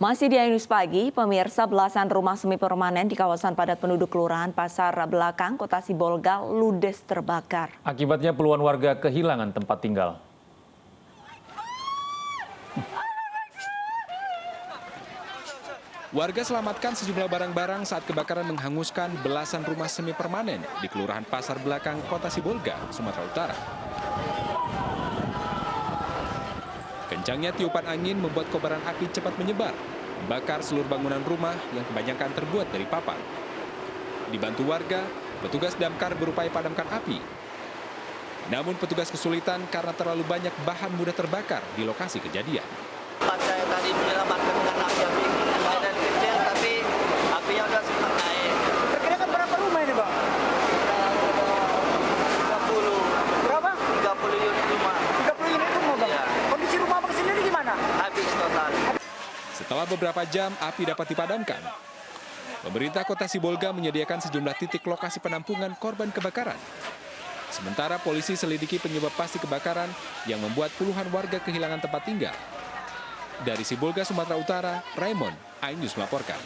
Masih di Ainus Pagi, pemirsa, belasan rumah semi permanen di kawasan padat penduduk Kelurahan Pasar Belakang, Kota Sibolga ludes terbakar. Akibatnya puluhan warga kehilangan tempat tinggal. Warga selamatkan sejumlah barang-barang saat kebakaran menghanguskan belasan rumah semi permanen di Kelurahan Pasar Belakang, Kota Sibolga, Sumatera Utara. Kencangnya tiupan angin membuat kobaran api cepat menyebar, membakar seluruh bangunan rumah yang kebanyakan terbuat dari papan. Dibantu warga, petugas damkar berupaya padamkan api. Namun petugas kesulitan karena terlalu banyak bahan mudah terbakar di lokasi kejadian. Saya tadi menyelamatkan karena api dan kecil, tapi apinya udah sempat naik. Perkirakan berapa rumah ini, Bang? 30. Berapa? 30 unit rumah. 30 unit rumah, Bang? Iya. Kondisi rumah Bang sendiri gimana? Habis total. Setelah beberapa jam, api dapat dipadamkan. Pemerintah Kota Sibolga menyediakan sejumlah titik lokasi penampungan korban kebakaran. Sementara polisi selidiki penyebab pasti kebakaran yang membuat puluhan warga kehilangan tempat tinggal. Dari Sibolga, Sumatera Utara, Raymond, Ainus melaporkan.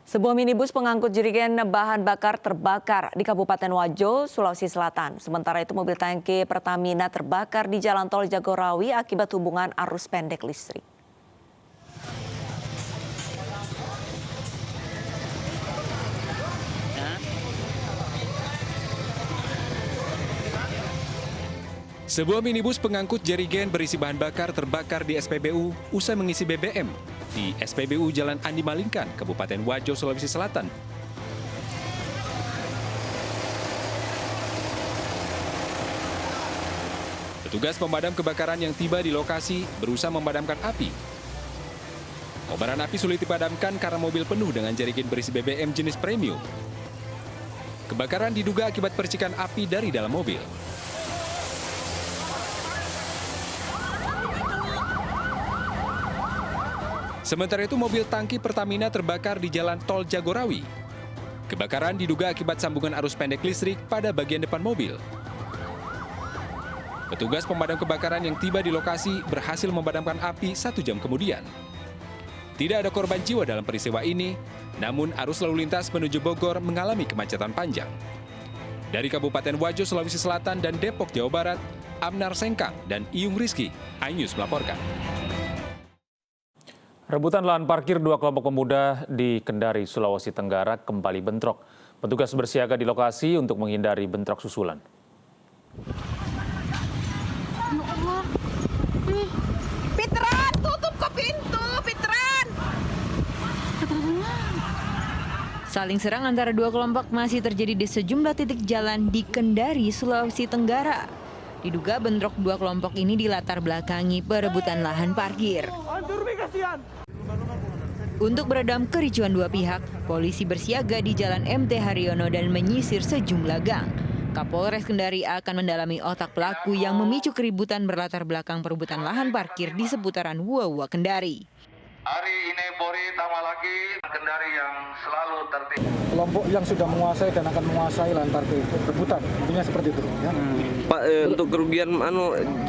Sebuah minibus pengangkut jerigen bahan bakar terbakar di Kabupaten Wajo, Sulawesi Selatan. Sementara itu mobil tangki Pertamina terbakar di Jalan Tol Jagorawi akibat hubungan arus pendek listrik. Sebuah minibus pengangkut jerigen berisi bahan bakar terbakar di SPBU usai mengisi BBM di SPBU Jalan Andi Malingkan, Kabupaten Wajo, Sulawesi Selatan. Petugas pemadam kebakaran yang tiba di lokasi berusaha memadamkan api. Kobaran api sulit dipadamkan karena mobil penuh dengan jerigen berisi BBM jenis premium. Kebakaran diduga akibat percikan api dari dalam mobil. Sementara itu mobil tangki Pertamina terbakar di Jalan Tol Jagorawi. Kebakaran diduga akibat sambungan arus pendek listrik pada bagian depan mobil. Petugas pemadam kebakaran yang tiba di lokasi berhasil memadamkan api 1 jam kemudian. Tidak ada korban jiwa dalam peristiwa ini, namun arus lalu lintas menuju Bogor mengalami kemacetan panjang. Dari Kabupaten Wajo, Sulawesi Selatan dan Depok, Jawa Barat, Amnar Sengkang dan Iyung Rizky, iNews melaporkan. Rebutan lahan parkir dua kelompok pemuda di Kendari, Sulawesi Tenggara kembali bentrok. Petugas bersiaga di lokasi untuk menghindari bentrok susulan. Pitran, tutup ke pintu, Pitran! Saling serang antara dua kelompok masih terjadi di sejumlah titik jalan di Kendari, Sulawesi Tenggara. Diduga bentrok dua kelompok ini dilatar belakangi perebutan lahan parkir. Untuk meredam kericuan dua pihak, polisi bersiaga di Jalan MT Haryono dan menyisir sejumlah gang. Kapolres Kendari akan mendalami otak pelaku yang memicu keributan berlatar belakang perebutan lahan parkir di seputaran Wawa Kendari. Hari ini Polri tambah lagi Kendari yang selalu tertib. Kelompok yang sudah menguasai dan akan menguasai lahan parkir itu rebutan, intinya seperti itu. Ya. Pak, untuk kerugian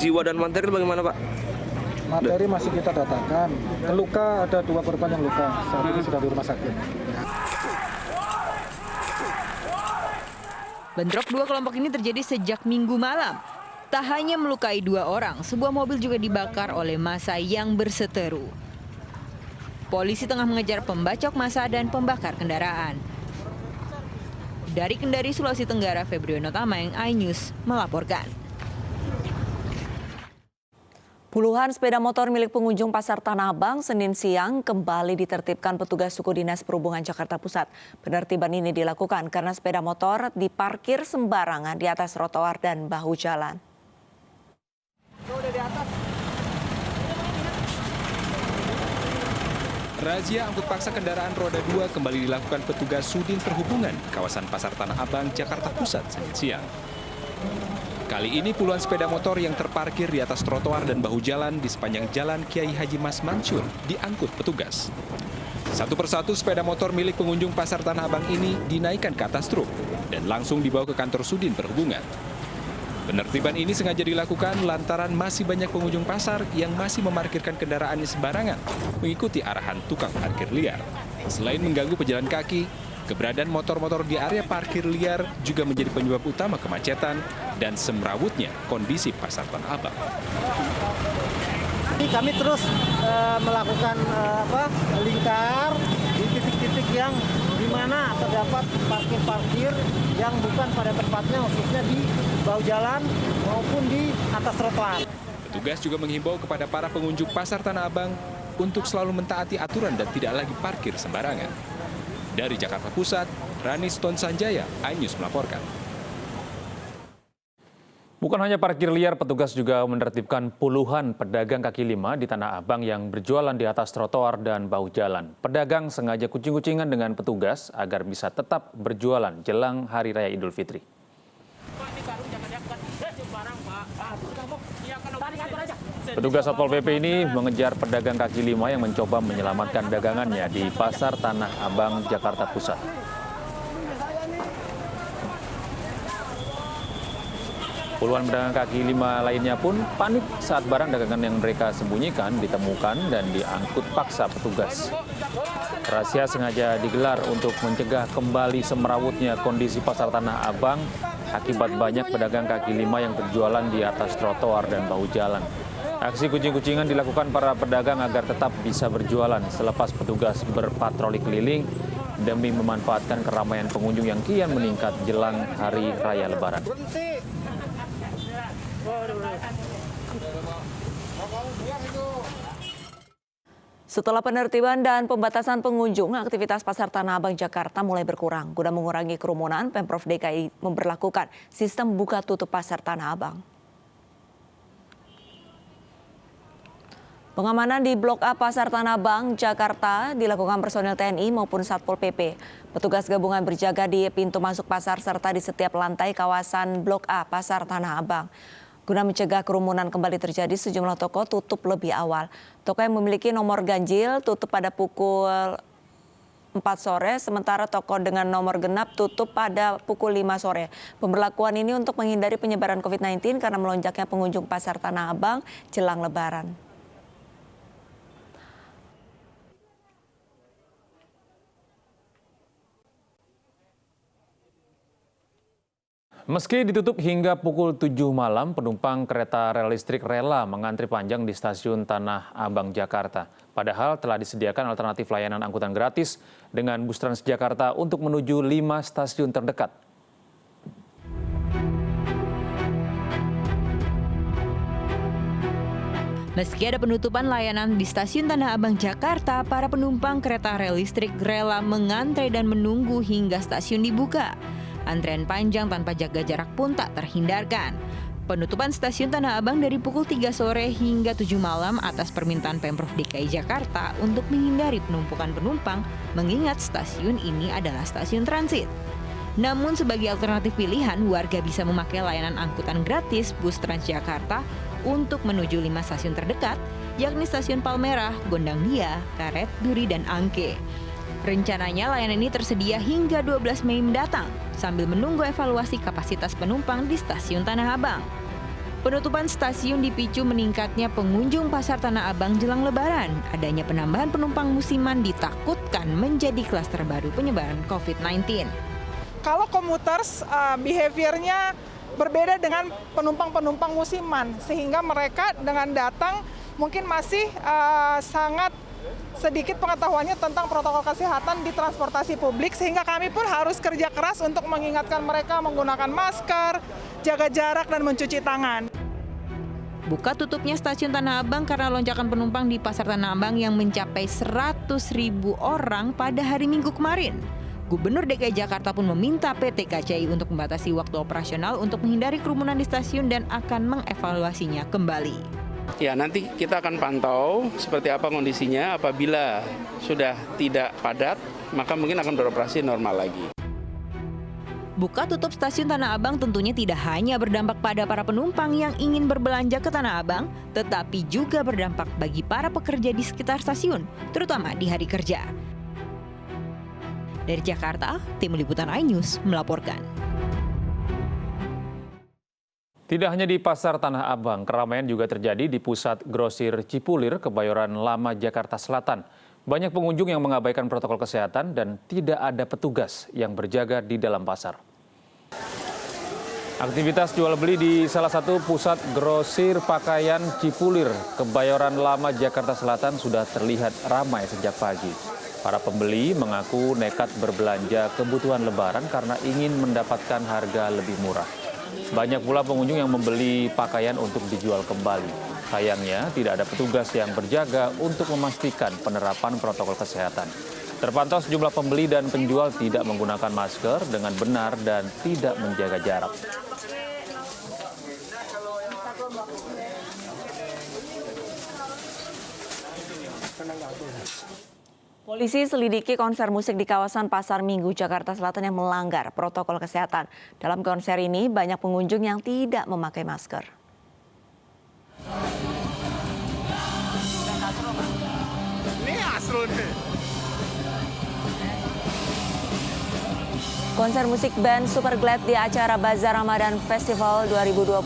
jiwa dan materi bagaimana, Pak? Materi masih kita datakan. Luka ada 2 korban yang luka, saat ini sudah di rumah sakit. Bentrok dua kelompok ini terjadi sejak Minggu malam. Tak hanya melukai 2 orang, sebuah mobil juga dibakar oleh massa yang berseteru. Polisi tengah mengejar pembacok massa dan pembakar kendaraan. Dari Kendari, Sulawesi Tenggara, Febriono Tameng, iNews melaporkan. Puluhan sepeda motor milik pengunjung Pasar Tanah Abang Senin siang kembali ditertibkan petugas Suku Dinas Perhubungan Jakarta Pusat. Penertiban ini dilakukan karena sepeda motor diparkir sembarangan di atas trotoar dan bahu jalan. Razia angkut paksa kendaraan roda 2 kembali dilakukan petugas Sudin Perhubungan di kawasan Pasar Tanah Abang, Jakarta Pusat, Senin siang. Kali ini puluhan sepeda motor yang terparkir di atas trotoar dan bahu jalan di sepanjang Jalan Kiai Haji Mas Mansur diangkut petugas. Satu persatu sepeda motor milik pengunjung Pasar Tanah Abang ini dinaikkan ke atas truk dan langsung dibawa ke kantor Sudin Perhubungan. Penertiban ini sengaja dilakukan lantaran masih banyak pengunjung pasar yang masih memarkirkan kendaraannya sembarangan, mengikuti arahan tukang parkir liar. Selain mengganggu pejalan kaki, keberadaan motor-motor di area parkir liar juga menjadi penyebab utama kemacetan dan semrawutnya kondisi pasar Tanah Abang. Kami terus melakukan lingkar di titik-titik yang di mana terdapat parkir-parkir yang bukan pada tempatnya, khususnya di bawah jalan maupun di atas trotoar. Petugas juga menghimbau kepada para pengunjung pasar Tanah Abang untuk selalu mentaati aturan dan tidak lagi parkir sembarangan. Dari Jakarta Pusat, Rani Stone Sanjaya, iNews melaporkan. Bukan hanya parkir liar, petugas juga menertibkan puluhan pedagang kaki lima di Tanah Abang yang berjualan di atas trotoar dan bahu jalan. Pedagang sengaja kucing-kucingan dengan petugas agar bisa tetap berjualan jelang Hari Raya Idul Fitri. Petugas Satpol PP ini mengejar pedagang kaki lima yang mencoba menyelamatkan dagangannya di Pasar Tanah Abang, Jakarta Pusat. Puluhan pedagang kaki lima lainnya pun panik saat barang dagangan yang mereka sembunyikan ditemukan dan diangkut paksa petugas. Razia sengaja digelar untuk mencegah kembali semrawutnya kondisi Pasar Tanah Abang akibat banyak pedagang kaki lima yang berjualan di atas trotoar dan bahu jalan. Aksi kucing-kucingan dilakukan para pedagang agar tetap bisa berjualan selepas petugas berpatroli keliling demi memanfaatkan keramaian pengunjung yang kian meningkat jelang Hari Raya Lebaran. Setelah penertiban dan pembatasan pengunjung, aktivitas Pasar Tanah Abang Jakarta mulai berkurang. Guna mengurangi kerumunan, Pemprov DKI memberlakukan sistem buka tutup Pasar Tanah Abang. Pengamanan di Blok A Pasar Tanah Abang, Jakarta dilakukan personel TNI maupun Satpol PP. Petugas gabungan berjaga di pintu masuk pasar serta di setiap lantai kawasan Blok A Pasar Tanah Abang. Guna mencegah kerumunan kembali terjadi, sejumlah toko tutup lebih awal. Toko yang memiliki nomor ganjil tutup pada pukul 4 sore, sementara toko dengan nomor genap tutup pada pukul 5 sore. Pemberlakuan ini untuk menghindari penyebaran COVID-19 karena melonjaknya pengunjung Pasar Tanah Abang jelang Lebaran. Meski ditutup hingga pukul 7 malam, penumpang kereta rel listrik rela mengantri panjang di stasiun Tanah Abang, Jakarta. Padahal telah disediakan alternatif layanan angkutan gratis dengan bus Transjakarta untuk menuju 5 stasiun terdekat. Meski ada penutupan layanan di stasiun Tanah Abang, Jakarta, para penumpang kereta rel listrik rela mengantre dan menunggu hingga stasiun dibuka. Antrean panjang tanpa jaga jarak pun tak terhindarkan. Penutupan stasiun Tanah Abang dari pukul 3 sore hingga 7 malam atas permintaan Pemprov DKI Jakarta untuk menghindari penumpukan penumpang, mengingat stasiun ini adalah stasiun transit. Namun sebagai alternatif pilihan, warga bisa memakai layanan angkutan gratis bus Transjakarta untuk menuju 5 stasiun terdekat, yakni Stasiun Palmerah, Gondang Dia, Karet, Duri, dan Angke. Rencananya layanan ini tersedia hingga 12 Mei mendatang, sambil menunggu evaluasi kapasitas penumpang di Stasiun Tanah Abang. Penutupan stasiun dipicu meningkatnya pengunjung Pasar Tanah Abang jelang Lebaran. Adanya penambahan penumpang musiman ditakutkan menjadi klaster baru penyebaran COVID-19. Kalau komuters, behaviornya berbeda dengan penumpang-penumpang musiman, sehingga mereka dengan datang mungkin masih sangat sedikit pengetahuannya tentang protokol kesehatan di transportasi publik, sehingga kami pun harus kerja keras untuk mengingatkan mereka menggunakan masker, jaga jarak, dan mencuci tangan. Buka tutupnya stasiun Tanah Abang karena lonjakan penumpang di Pasar Tanah Abang yang mencapai 100.000 orang pada hari Minggu kemarin. Gubernur DKI Jakarta pun meminta PT KCI untuk membatasi waktu operasional untuk menghindari kerumunan di stasiun dan akan mengevaluasinya kembali. Ya, nanti kita akan pantau seperti apa kondisinya. Apabila sudah tidak padat, maka mungkin akan beroperasi normal lagi. Buka tutup stasiun Tanah Abang tentunya tidak hanya berdampak pada para penumpang yang ingin berbelanja ke Tanah Abang, tetapi juga berdampak bagi para pekerja di sekitar stasiun, terutama di hari kerja. Dari Jakarta, Tim Liputan iNews melaporkan. Tidak hanya di Pasar Tanah Abang, keramaian juga terjadi di pusat grosir Cipulir, Kebayoran Lama, Jakarta Selatan. Banyak pengunjung yang mengabaikan protokol kesehatan dan tidak ada petugas yang berjaga di dalam pasar. Aktivitas jual beli di salah satu pusat grosir pakaian Cipulir, Kebayoran Lama, Jakarta Selatan sudah terlihat ramai sejak pagi. Para pembeli mengaku nekat berbelanja kebutuhan Lebaran karena ingin mendapatkan harga lebih murah. Banyak pula pengunjung yang membeli pakaian untuk dijual kembali. Sayangnya, tidak ada petugas yang berjaga untuk memastikan penerapan protokol kesehatan. Terpantau sejumlah pembeli dan penjual tidak menggunakan masker dengan benar dan tidak menjaga jarak. Polisi selidiki konser musik di kawasan Pasar Minggu, Jakarta Selatan yang melanggar protokol kesehatan. Dalam konser ini, banyak pengunjung yang tidak memakai masker. Ini asrul nih. Konser musik band Super Glad di acara Bazar Ramadan Festival 2021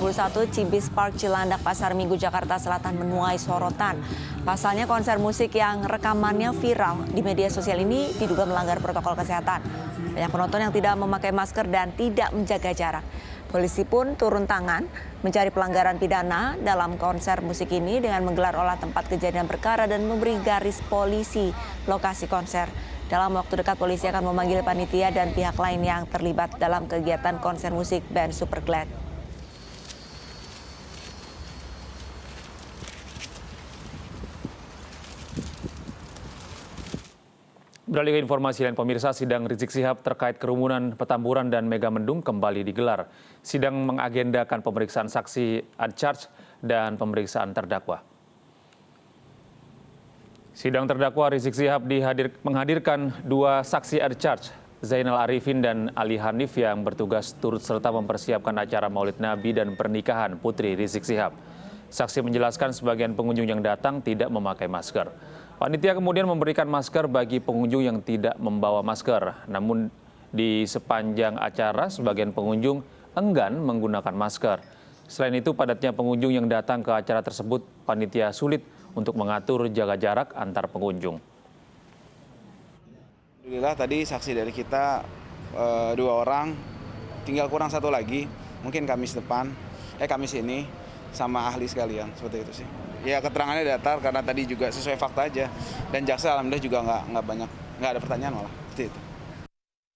Cibis Park Cilandak Pasar Minggu Jakarta Selatan menuai sorotan. Pasalnya konser musik yang rekamannya viral di media sosial ini diduga melanggar protokol kesehatan. Banyak penonton yang tidak memakai masker dan tidak menjaga jarak. Polisi pun turun tangan mencari pelanggaran pidana dalam konser musik ini dengan menggelar olah tempat kejadian perkara dan memberi garis polisi lokasi konser. Dalam waktu dekat polisi akan memanggil panitia dan pihak lain yang terlibat dalam kegiatan konser musik band Super Glad. Beralih ke informasi lain, pemirsa, sidang Rizik Syihab terkait kerumunan Petamburan dan Megamendung kembali digelar. Sidang mengagendakan pemeriksaan saksi adcharge dan pemeriksaan terdakwa. Sidang terdakwa Rizik Syihab menghadirkan dua saksi adcharge, Zainal Arifin dan Ali Hanif yang bertugas turut serta mempersiapkan acara Maulid Nabi dan pernikahan putri Rizik Syihab. Saksi menjelaskan sebagian pengunjung yang datang tidak memakai masker. Panitia kemudian memberikan masker bagi pengunjung yang tidak membawa masker. Namun di sepanjang acara sebagian pengunjung enggan menggunakan masker. Selain itu, padatnya pengunjung yang datang ke acara tersebut, panitia sulit untuk mengatur jaga jarak antar pengunjung. Alhamdulillah tadi saksi dari kita 2 orang, tinggal kurang 1 lagi, mungkin Kamis ini sama ahli sekalian, seperti itu sih. Ya keterangannya datar karena tadi juga sesuai fakta aja, dan jaksa alhamdulillah juga nggak ada pertanyaan malah, seperti itu.